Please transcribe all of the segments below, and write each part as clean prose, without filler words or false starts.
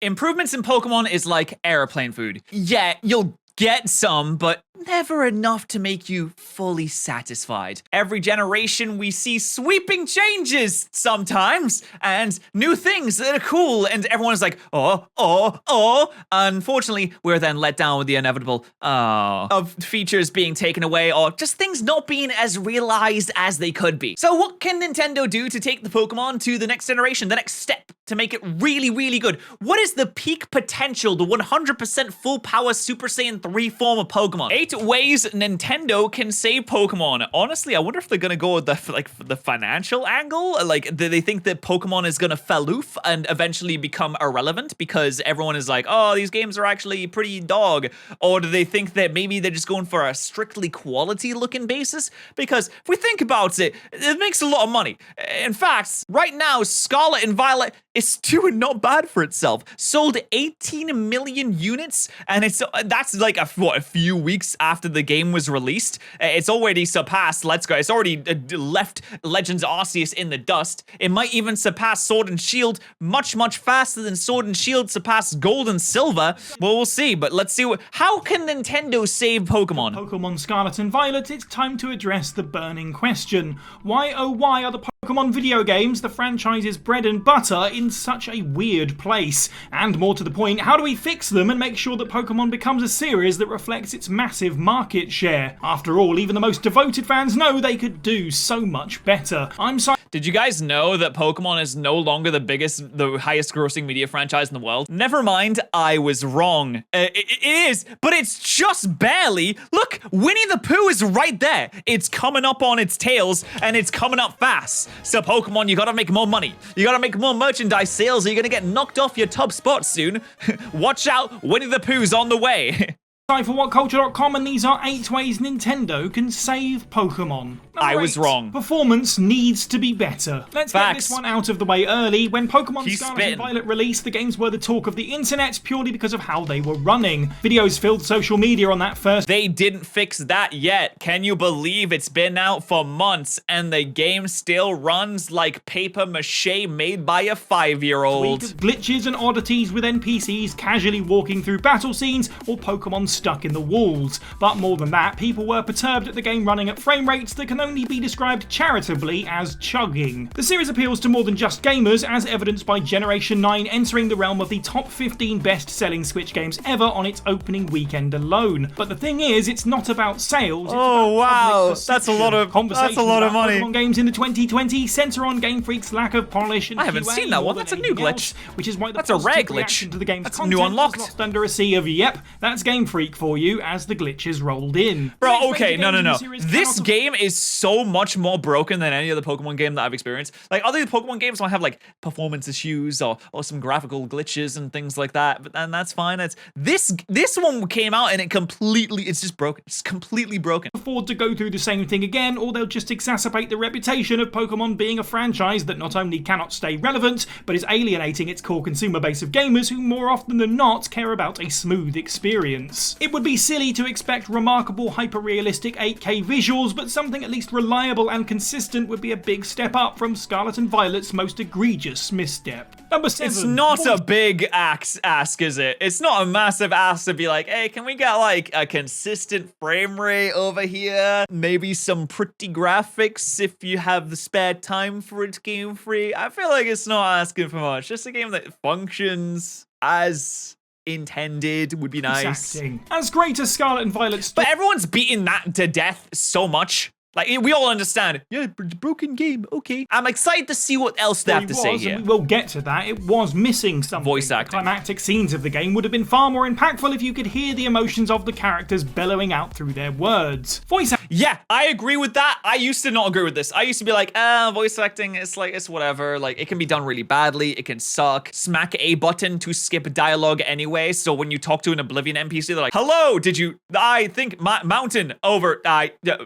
Improvements in Pokemon is like airplane food. Yeah, you'll get some, but never enough to make you fully satisfied. Every generation we see sweeping changes sometimes and new things that are cool, and everyone's like, oh. Unfortunately, we're then let down with the inevitable of features being taken away or just things not being as realized as they could be. So what can Nintendo do to take the Pokemon to the next generation, the next step, to make it really, really good? What is the peak potential, the 100% full power Super Saiyan 3 form of Pokemon? 8 ways Nintendo can save Pokemon. Honestly, I wonder if they're gonna go with the financial angle. Like, do they think that Pokemon is gonna faloof and eventually become irrelevant because everyone is like, oh, these games are actually pretty dog? Or do they think that maybe they're just going for a strictly quality looking basis? Because if we think about it, it makes a lot of money. In fact, right now, Scarlet and Violet is doing not bad for itself. Sold 18 million units, and that's like a few weeks after the game was released. It's already surpassed Let's Go. It's already left Legends Arceus in the dust. It might even surpass Sword and Shield much, much faster than Sword and Shield surpassed Gold and Silver. Well, we'll see, but let's see how can Nintendo save Pokemon? Pokemon Scarlet and Violet, it's time to address the burning question. Why, oh why, are the Pokemon video games, the franchise's bread and butter, in such a weird place? And more to the point, how do we fix them and make sure that Pokemon becomes a series that reflects its massive market share? After all, even the most devoted fans know they could do so much better. Did you guys know that Pokemon is no longer the highest grossing media franchise in the world? Never mind, I was wrong. It is, but it's just barely. Look, Winnie the Pooh is right there. It's coming up on its tails, and it's coming up fast. So Pokemon, you gotta make more money. You gotta make more merchandise sales, or you're gonna get knocked off your top spot soon. Watch out, Winnie the Pooh's on the way. Time for WhatCulture.com, and these are 8 ways Nintendo can save Pokemon. I was wrong. Performance needs to be better. Let's get this one out of the way early. When Pokemon Scarlet and Violet released, the games were the talk of the internet purely because of how they were running. Videos filled social media on that first. They didn't fix that yet. Can you believe it's been out for months and the game still runs like paper mache made by a 5-year-old? Glitches and oddities with NPCs casually walking through battle scenes or Pokemon stuck in the walls. But more than that, people were perturbed at the game running at frame rates that can only be described charitably as chugging. The series appeals to more than just gamers, as evidenced by Generation 9 entering the realm of the top 15 best-selling Switch games ever on its opening weekend alone. But the thing is, it's not about sales. Oh wow, that's a lot of money. Pokemon games in the 2020 center on Game Freak's lack of polish and I haven't seen that one. That's a new glitch. Which is why that's a rare glitch to the game's that's content new unlocked. was lost under a sea of yep. That's Game Freak for you as the glitches rolled in. Bro, okay, no. This game is so much more broken than any other Pokemon game that I've experienced. Like, other Pokemon games might have like performance issues or some graphical glitches and things like that, and that's fine. This one came out and it's just broken. It's completely broken. Afford to go through the same thing again, or they'll just exacerbate the reputation of Pokemon being a franchise that not only cannot stay relevant, but is alienating its core consumer base of gamers who more often than not care about a smooth experience. It would be silly to expect remarkable hyper-realistic 8K visuals, but something at least reliable and consistent would be a big step up from Scarlet and Violet's most egregious misstep. Number 7. It's not a big ask, is it? It's not a massive ask to be like, hey, can we get like a consistent frame rate over here? Maybe some pretty graphics if you have the spare time for it, Game Freak. I feel like it's not asking for much. Just a game that functions as intended would be nice. Exacting. As great as Scarlet and Violet's, but everyone's beaten that to death so much. Like, we all understand. Yeah, broken game, okay. I'm excited to see what else they have to say here. And we will get to that. It was missing something. Voice acting. The climactic scenes of the game would have been far more impactful if you could hear the emotions of the characters bellowing out through their words. Voice acting. Yeah, I agree with that. I used to not agree with this. I used to be like, voice acting, it's whatever. Like, it can be done really badly. It can suck. Smack A button to skip dialogue anyway. So when you talk to an Oblivion NPC, they're like, hello, I think mountain over,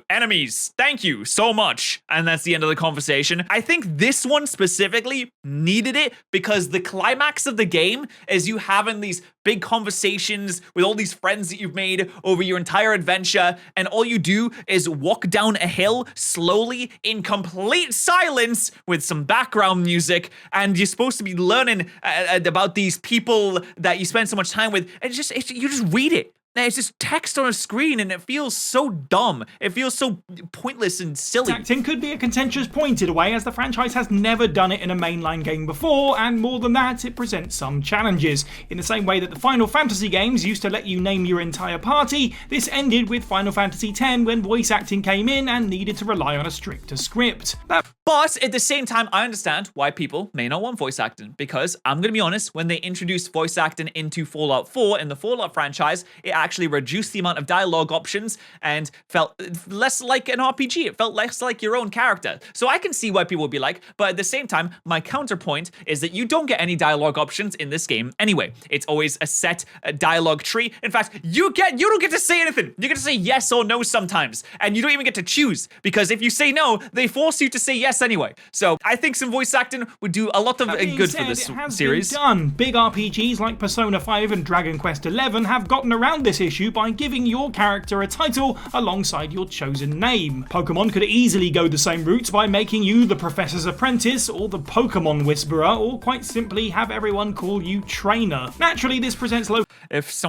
enemies. thank you so much. And that's the end of the conversation. I think this one specifically needed it because the climax of the game is you having these big conversations with all these friends that you've made over your entire adventure, and all you do is walk down a hill slowly in complete silence with some background music, and you're supposed to be learning about these people that you spend so much time with, and you just read it. It's just text on a screen, and it feels so dumb. It feels so pointless and silly. Acting could be a contentious point in a way, as the franchise has never done it in a mainline game before, and more than that, it presents some challenges. In the same way that the Final Fantasy games used to let you name your entire party, this ended with Final Fantasy X when voice acting came in and needed to rely on a stricter script. But at the same time, I understand why people may not want voice acting, because I'm gonna be honest, when they introduced voice acting into Fallout 4 in the Fallout franchise, it actually reduced the amount of dialogue options and felt less like an RPG. It felt less like your own character. So I can see why people would be like, but at the same time, my counterpoint is that you don't get any dialogue options in this game anyway. It's always a set dialogue tree. In fact, you don't get to say anything. You get to say yes or no sometimes, and you don't even get to choose, because if you say no, they force you to say yes anyway. So I think some voice acting would do a lot of good for this series. Done. Big RPGs like Persona 5 and Dragon Quest XI have gotten around this issue by giving your character a title alongside your chosen name. Pokemon could easily go the same route by making you the Professor's Apprentice or the Pokemon Whisperer, or quite simply have everyone call you Trainer. Naturally, this presents low. If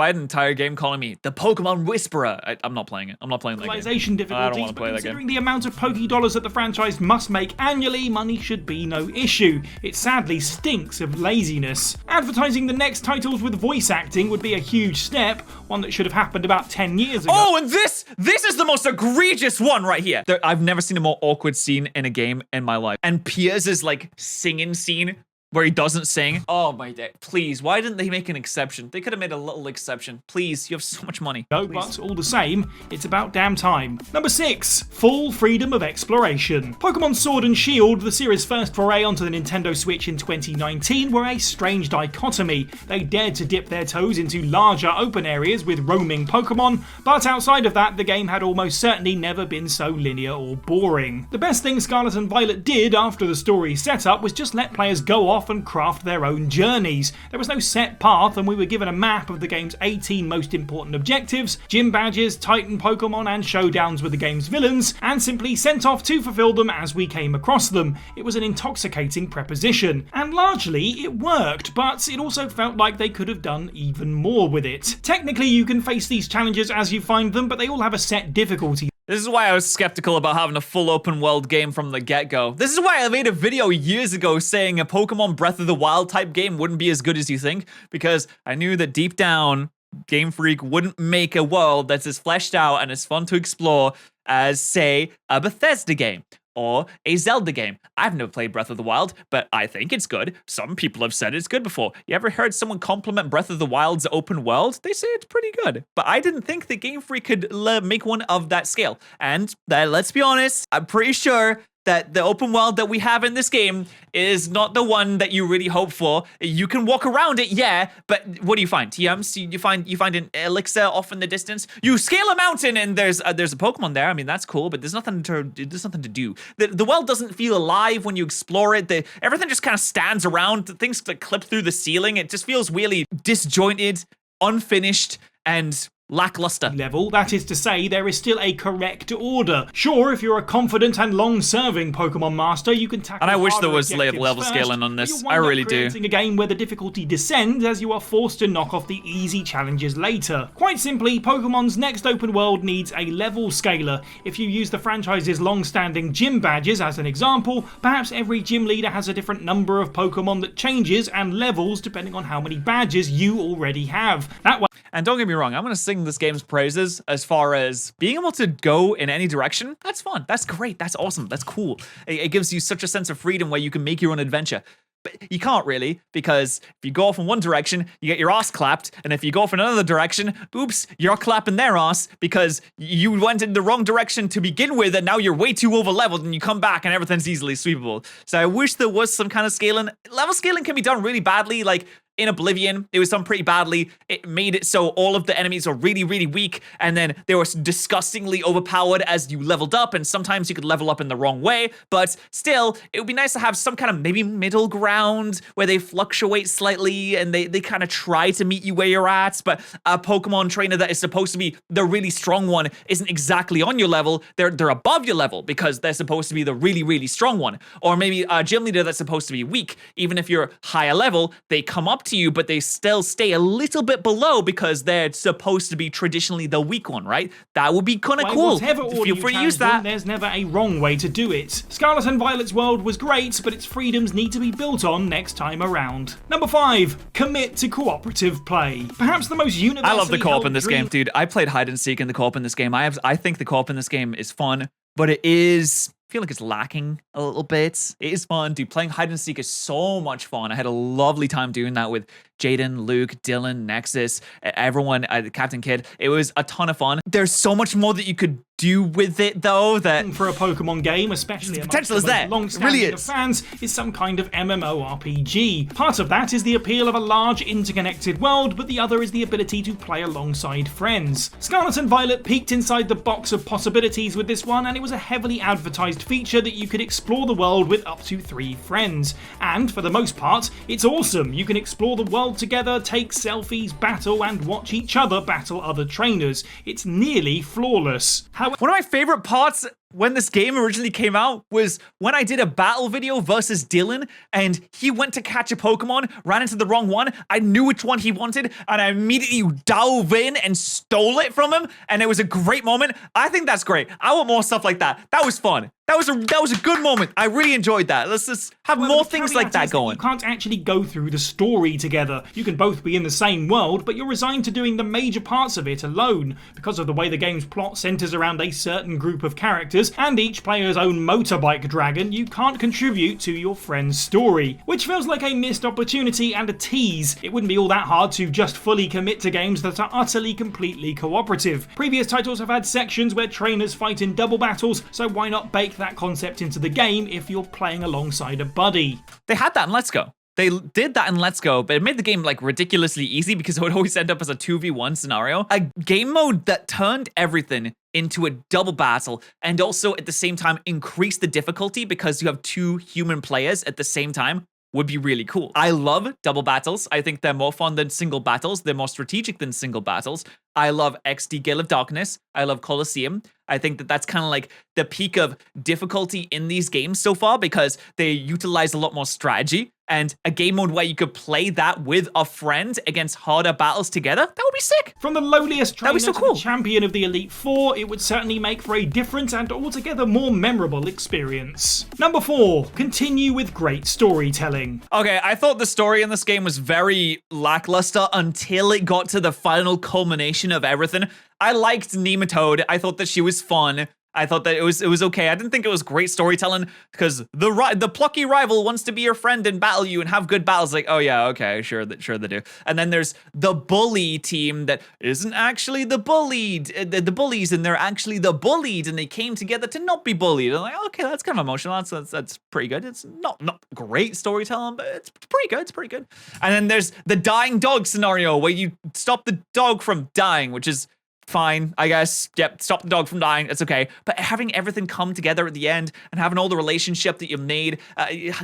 I had an entire game calling me the Pokemon Whisperer, I'm not playing it. I'm not playing that game. Difficulties, I don't want to play that game. Considering the amount of Poké dollars that the franchise must make annually, money should be no issue. It sadly stinks of laziness. Advertising the next titles with voice acting would be a huge step, one that should have happened about 10 years ago. Oh, and this is the most egregious one right here. I've never seen a more awkward scene in a game in my life. And Piers' like singing scene where he doesn't sing. Oh my day. Please, why didn't they make an exception? They could have made a little exception. Please, you have so much money. No, but all the same, it's about damn time. Number 6, full freedom of exploration. Pokemon Sword and Shield, the series' first foray onto the Nintendo Switch in 2019, were a strange dichotomy. They dared to dip their toes into larger open areas with roaming Pokemon, but outside of that, the game had almost certainly never been so linear or boring. The best thing Scarlet and Violet did after the story setup was just let players go off and craft their own journeys. There was no set path, and we were given a map of the game's 18 most important objectives, gym badges, Titan Pokemon, and showdowns with the game's villains, and simply sent off to fulfill them as we came across them. It was an intoxicating preposition, and largely it worked, but it also felt like they could have done even more with it. Technically, you can face these challenges as you find them, but they all have a set difficulty. This is why I was skeptical about having a full open world game from the get-go. This is why I made a video years ago saying a Pokemon Breath of the Wild type game wouldn't be as good as you think, because I knew that deep down, Game Freak wouldn't make a world that's as fleshed out and as fun to explore as, say, a Bethesda game or a Zelda game. I've never played Breath of the Wild, but I think it's good. Some people have said it's good before. You ever heard someone compliment Breath of the Wild's open world? They say it's pretty good. But I didn't think that Game Freak could make one of that scale. And let's be honest, I'm pretty sure that the open world that we have in this game is not the one that you really hope for. You can walk around it, yeah, but what do you find? TMs? You find an elixir off in the distance. You scale a mountain and there's a Pokemon there. I mean, that's cool, but there's nothing to do. The world doesn't feel alive when you explore it. Everything just kind of stands around. Things that clip through the ceiling. It just feels really disjointed, unfinished, and lackluster. Level, that is to say, there is still a correct order. Sure, if you're a confident and long-serving Pokemon master, you can tackle. And I wish there was objectives level first, scaling on this. I really do. Creating a game where the difficulty descends as you are forced to knock off the easy challenges later. Quite simply, Pokemon's next open world needs a level scaler. If you use the franchise's long-standing gym badges as an example, perhaps every gym leader has a different number of Pokemon that changes and levels depending on how many badges you already have. That way. And don't get me wrong, I'm going to sing this game's praises as far as being able to go in any direction. That's fun. That's great. That's awesome. That's cool. It gives you such a sense of freedom where you can make your own adventure. But you can't really, because if you go off in one direction, you get your ass clapped, and if you go off in another direction, oops, you're clapping their ass because you went in the wrong direction to begin with, and now you're way too over-leveled, and you come back and everything's easily sweepable. So I wish there was some kind of scaling. Level scaling can be done really badly, like in Oblivion, it was done pretty badly. It made it so all of the enemies are really, really weak, and then they were disgustingly overpowered as you leveled up, and sometimes you could level up in the wrong way, but still, it would be nice to have some kind of maybe middle ground where they fluctuate slightly and they kind of try to meet you where you're at, but a Pokemon trainer that is supposed to be the really strong one isn't exactly on your level. They're above your level because they're supposed to be the really, really strong one. Or maybe a gym leader that's supposed to be weak. Even if you're higher level, they come up to you, but they still stay a little bit below because they're supposed to be traditionally the weak one, right? That would be kind of cool. Feel free to use that. There's never a wrong way to do it. Scarlet and Violet's world was great, but its freedoms need to be built on next time around. Number 5, commit to cooperative play. Perhaps the most universally I love the co-op in this dream- game, dude. I played hide and seek in the co-op in this game. I think the co-op in this game is fun, but it is, I feel like it's lacking a little bit. It is fun, dude. Playing hide and seek is so much fun. I had a lovely time doing that with Jaden, Luke, Dylan, Nexus, everyone, Captain Kidd. It was a ton of fun. There's so much more that you could do with it, though, that for a Pokemon game, especially the potential is there. Long It really is. fans, is some kind of MMORPG. Part of that is the appeal of a large interconnected world, but the other is the ability to play alongside friends. Scarlet and Violet peeked inside the box of possibilities with this one, and it was a heavily advertised feature that you could explore the world with up to 3 friends. And for the most part, it's awesome. You can explore the world together, take selfies, battle, and watch each other battle other trainers. It's nearly flawless. one of my favorite parts when this game originally came out was when I did a battle video versus Dylan and he went to catch a Pokemon, ran into the wrong one. I knew which one he wanted and I immediately dove in and stole it from him, and it was a great moment. I think that's great. I want more stuff like that. That was fun. That was a good moment. I really enjoyed that. Let's just have more things like that going. You can't actually go through the story together. You can both be in the same world, but you're resigned to doing the major parts of it alone. Because of the way the game's plot centers around a certain group of characters, and each player's own motorbike dragon, you can't contribute to your friend's story. Which feels like a missed opportunity and a tease. It wouldn't be all that hard to just fully commit to games that are utterly, completely cooperative. Previous titles have had sections where trainers fight in double battles, so why not bake that concept into the game if you're playing alongside a buddy? They had that in Let's Go. They did that in Let's Go, but it made the game like ridiculously easy because it would always end up as a 2v1 scenario. A game mode that turned everything into a double battle and also at the same time increased the difficulty because you have 2 human players at the same time would be really cool. I love double battles. I think they're more fun than single battles. They're more strategic than single battles. I love XD Gale of Darkness. I love Colosseum. I think that that's kind of like the peak of difficulty in these games so far because they utilize a lot more strategy, and a game mode where you could play that with a friend against harder battles together, that would be sick. From the lowliest trainer so to cool. the champion of the Elite Four, it would certainly make for a different and altogether more memorable experience. Number 4, continue with great storytelling. Okay, I thought the story in this game was very lackluster until it got to the final culmination of everything. I liked Nematode. I thought that she was fun. I thought that it was okay. I didn't think it was great storytelling because the plucky rival wants to be your friend and battle you and have good battles. Like, oh yeah, okay, sure they do. And then there's the bully team that isn't actually the bullies, and they're actually the bullied, and they came together to not be bullied. And I'm like, okay, that's kind of emotional. That's pretty good. It's not great storytelling, but it's pretty good. It's pretty good. And then there's the dying dog scenario where you stop the dog from dying, which is fine, I guess. Yep, stop the dog from dying. It's okay. But having everything come together at the end and having all the relationship that you've made,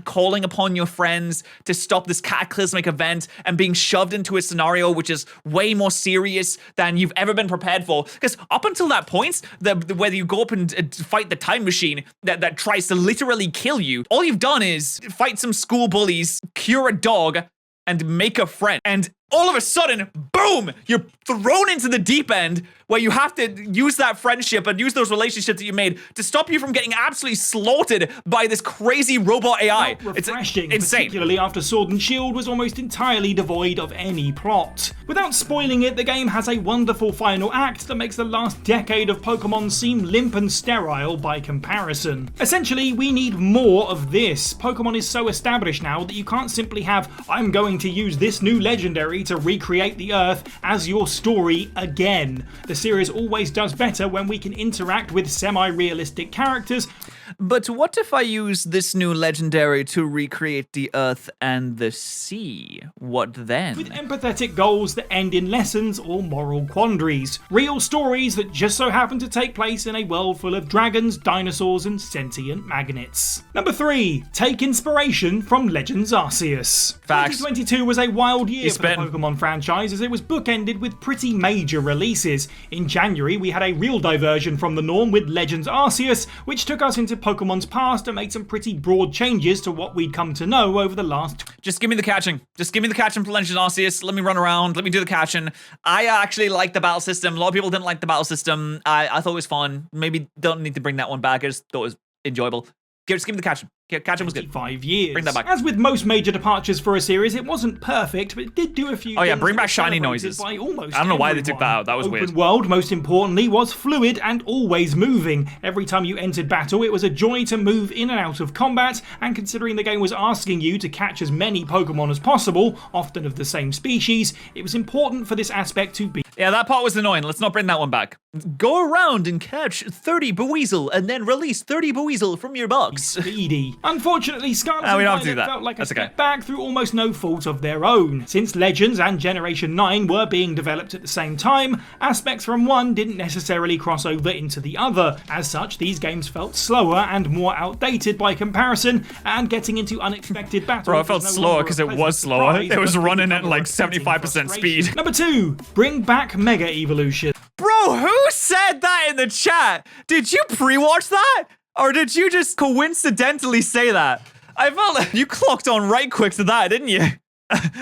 calling upon your friends to stop this cataclysmic event and being shoved into a scenario which is way more serious than you've ever been prepared for. Because up until that point, whether you go up and fight the time machine that tries to literally kill you, all you've done is fight some school bullies, cure a dog, and make a friend. And all of a sudden, boom, you're thrown into the deep end where you have to use that friendship and use those relationships that you made to stop you from getting absolutely slaughtered by this crazy robot AI. It's refreshing, insane. Particularly after Sword and Shield was almost entirely devoid of any plot. Without spoiling it, the game has a wonderful final act that makes the last decade of Pokemon seem limp and sterile by comparison. Essentially, we need more of this. Pokemon is so established now that you can't simply have, I'm going to use this new legendary to recreate the Earth as your story again. The series always does better when we can interact with semi-realistic characters. But what if I use this new legendary to recreate the earth and the sea? What then? With empathetic goals that end in lessons or moral quandaries. Real stories that just so happen to take place in a world full of dragons, dinosaurs, and sentient magnets. Number 3. Take inspiration from Legends Arceus. Facts. 2022 was a wild year for the spittin'. Pokemon franchise as it was bookended with pretty major releases. In January, we had a real diversion from the norm with Legends Arceus, which took us into Pokemon's past and made some pretty broad changes to what we'd come to know over the last... Just give me the catching. Just give me the catching for Legends Arceus. Let me run around. Let me do the catching. I actually liked the battle system. A lot of people didn't like the battle system. I thought it was fun. Maybe don't need to bring that one back. I just thought it was enjoyable. Just give me the catching. Catching was good. 5 years. Bring that back. As with most major departures for a series, it wasn't perfect, but it did do a few Oh yeah, things bring that back were shiny celebrated noises. by almost I don't know why they took everyone. that out. That was Open weird. world, most importantly, was fluid and always moving. Every time you entered battle, it was a joy to move in and out of combat, and considering the game was asking you to catch as many Pokemon as possible, often of the same species, it was important for this aspect to be... Yeah, that part was annoying. Let's not bring that one back. Go around and catch 30 Buizel and then release 30 Buizel from your box. speedy. Unfortunately, Scarlet we and don't have to Violet do that. felt like That's a step okay. back through almost no fault of their own. Since Legends and Generation 9 were being developed at the same time, aspects from one didn't necessarily cross over into the other. As such, these games felt slower and more outdated by comparison, and getting into unexpected battles... Bro, it felt was no slower longer a because it pleasant was slower. surprise, It was but running did at cover like upsetting 75% frustration. speed. Number 2. Bring back Mega Evolution. Bro, who said that in the chat? Did you pre-watch that? Or did you just coincidentally say that? I felt like you clocked on right quick to that, didn't you?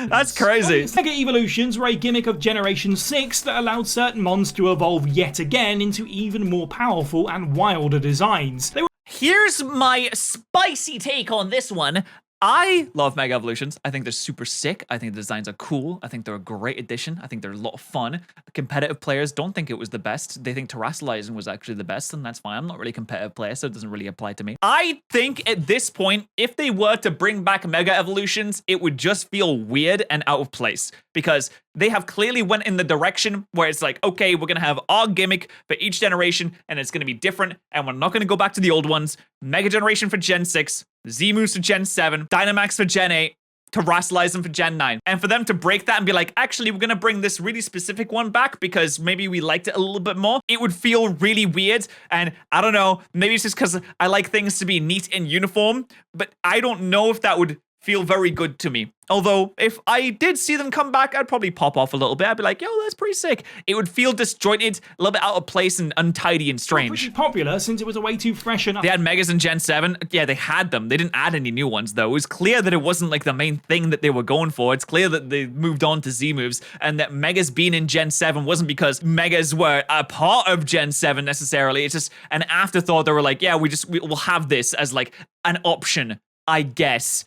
That's crazy. Mega Evolutions were a gimmick of Generation 6 that allowed certain mons to evolve yet again into even more powerful and wilder designs. They were Here's my spicy take on this one. I love Mega Evolutions. I think they're super sick. I think the designs are cool. I think they're a great addition. I think they're a lot of fun. Competitive players don't think it was the best. They think terrestrializing was actually the best, and that's fine. I'm not really a competitive player, so it doesn't really apply to me. I think at this point, if they were to bring back Mega Evolutions, it would just feel weird and out of place because they have clearly went in the direction where it's like, okay, we're going to have our gimmick for each generation, and it's going to be different, and we're not going to go back to the old ones. Mega Generation for Gen 6, Z-Moves for Gen 7, Dynamax for Gen 8, terrestrialize them for Gen 9. And for them to break that and be like, actually, we're going to bring this really specific one back because maybe we liked it a little bit more, it would feel really weird. And I don't know, maybe it's just because I like things to be neat and uniform, but I don't know if that would feel very good to me. Although, if I did see them come back, I'd probably pop off a little bit. I'd be like, yo, that's pretty sick. It would feel disjointed, a little bit out of place and untidy and strange. pretty popular since it was a way too fresh and They had Megas in Gen 7. Yeah, they had them. They didn't add any new ones, though. It was clear that it wasn't like the main thing that they were going for. It's clear that they moved on to Z-Moves, and that Megas being in Gen 7 wasn't because Megas were a part of Gen 7 necessarily. It's just an afterthought. They were like, yeah, we'll have this as like an option, I guess,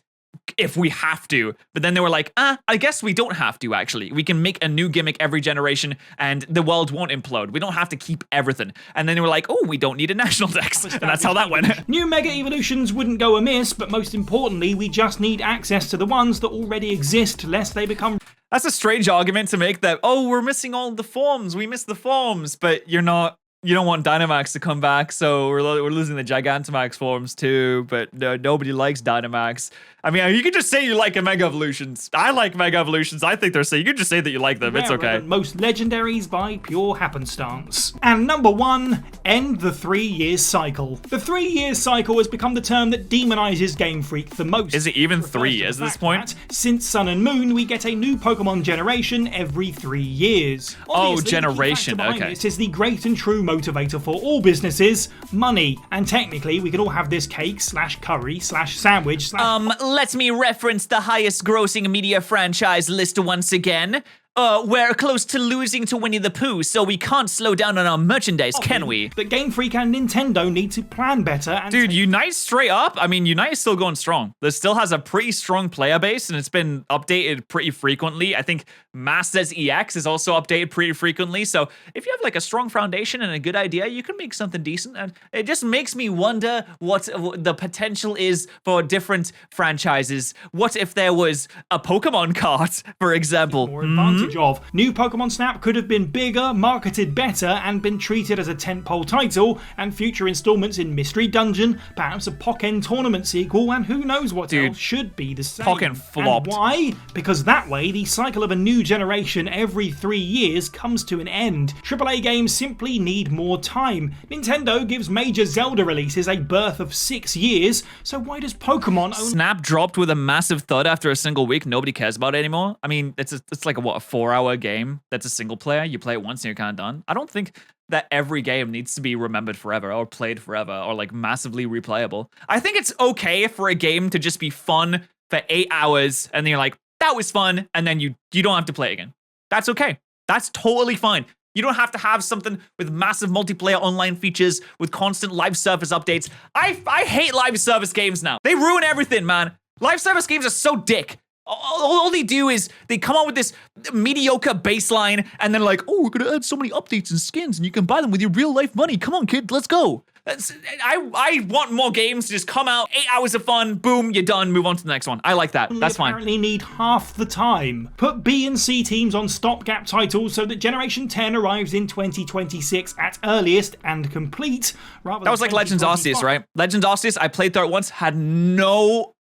if we have to. But then they were like, I guess we don't have to, actually. We can make a new gimmick every generation and the world won't implode. We don't have to keep everything. And then they were like, oh, we don't need a national dex. And that's how that went. New Mega Evolutions wouldn't go amiss, but most importantly, we just need access to the ones that already exist, lest they become... That's a strange argument to make that, oh, we're missing all the forms. We miss the forms, but you don't want Dynamax to come back, so we're losing the Gigantamax forms too, but nobody likes Dynamax. I mean, you could just say you like a Mega Evolutions. I like Mega Evolutions. I think they're sick. You could just say that you like them. It's rarer okay. than most legendaries by pure happenstance. And number 1, end the 3-year cycle. The 3-year cycle has become the term that demonizes Game Freak the most. Is it even Refers 3 to the at this fact point? that since Sun and Moon, we get a new Pokemon generation every 3 years. Obviously, generation, the key factor behind okay. This is the great and true motivator for all businesses, money. And technically, we could all have this cake / curry / sandwich / Let me reference the highest grossing media franchise list once again. We're close to losing to Winnie the Pooh, so we can't slow down on our merchandise, can we? that Game Freak and Nintendo need to plan better and Dude, Unite straight up, I mean, Unite is still going strong. This still has a pretty strong player base, and it's been updated pretty frequently. I think Masters EX is also updated pretty frequently, so if you have like a strong foundation and a good idea, you can make something decent, and it just makes me wonder what the potential is for different franchises. What if there was a Pokemon cart, for example? more advantage footage of. New Pokemon Snap could have been bigger, marketed better, and been treated as a tentpole title, and future installments in Mystery Dungeon, perhaps a Pokken tournament sequel, and who knows what else should be the same. Pokken flopped. And why? Because that way, the cycle of a new generation every 3 years comes to an end. AAA games simply need more time. Nintendo gives major Zelda releases a birth of 6 years, so why does Pokemon only... Snap dropped with a massive thud after a single week. Nobody cares about it anymore. I mean, it's like a 4-hour game that's a single player. You play it once and you're kind of done. I don't think that every game needs to be remembered forever or played forever or like massively replayable. I think it's okay for a game to just be fun for 8 hours and then you're like, that was fun, and then you don't have to play again. That's okay. That's totally fine. You don't have to have something with massive multiplayer online features with constant live service updates. I hate live service games now. They ruin everything, man. Live service games are so dick. All they do is they come out with this mediocre baseline and then like, oh, we're gonna add so many updates and skins and you can buy them with your real life money. Come on, kid, let's go. I want more games to just come out, 8 hours of fun, boom, you're done, move on to the next one. I like that. That's fine. Apparently need half the time. Put B and C teams on stopgap titles so that Generation 10 arrives in 2026 at earliest and complete. That was like Legends Arceus, right? Legends Arceus, I played through it once, had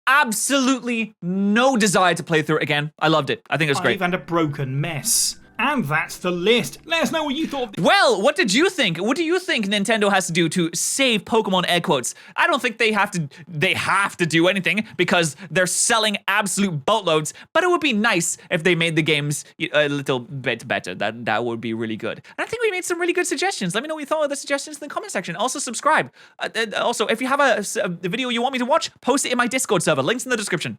absolutely no desire to play through it again. I loved it. I think it was great. And a broken mess. And that's the list. Let us know what you thought. Well, what did you think? What do you think Nintendo has to do to save Pokemon air quotes? I don't think they have to do anything because they're selling absolute boatloads, but it would be nice if they made the games a little bit better. That would be really good. And I think we made some really good suggestions. Let me know what you thought of the suggestions in the comment section. Also, subscribe. Also, if you have a video you want me to watch, post it in my Discord server. Links in the description.